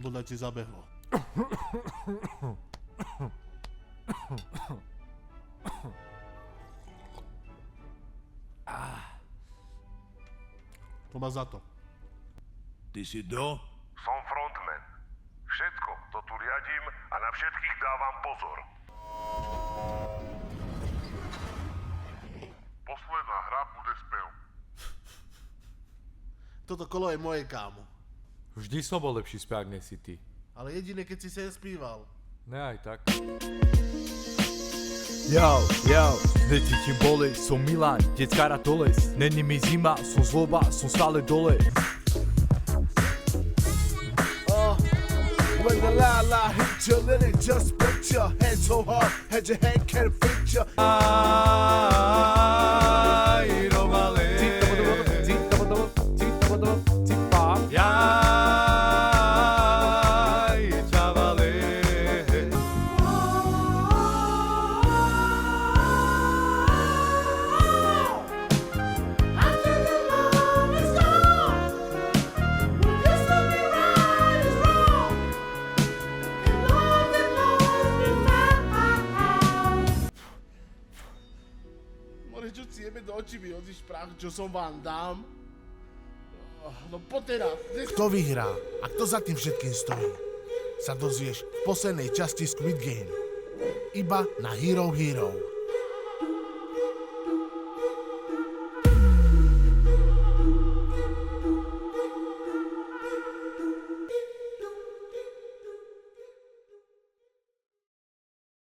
Bodaj ti zabehlo. To má za to. Ty si kto? Som frontman. Všetko to tu riadím a na všetkých dávam pozor. Posledná hra bude spev. Toto kolo je moje, kámo. Vždy som bol lepší spevák, než si ty. Ale jediné, keď si sem spíval. Ne aj tak. Jau, necítim boli, som Milan, detská ratoles. Není mi zima, som zloba, som stále dole. When the la hit you, let it just put your head so hard, head your head can't fit you. Ay, romale. Čo si jebe do očí mi hodíš prach, čo som vám dám? No poď teraz. Kto vyhrá a kto za tým všetkým stojí, sa dozvieš v poslednej časti Squid Game. Iba na Hero Hero.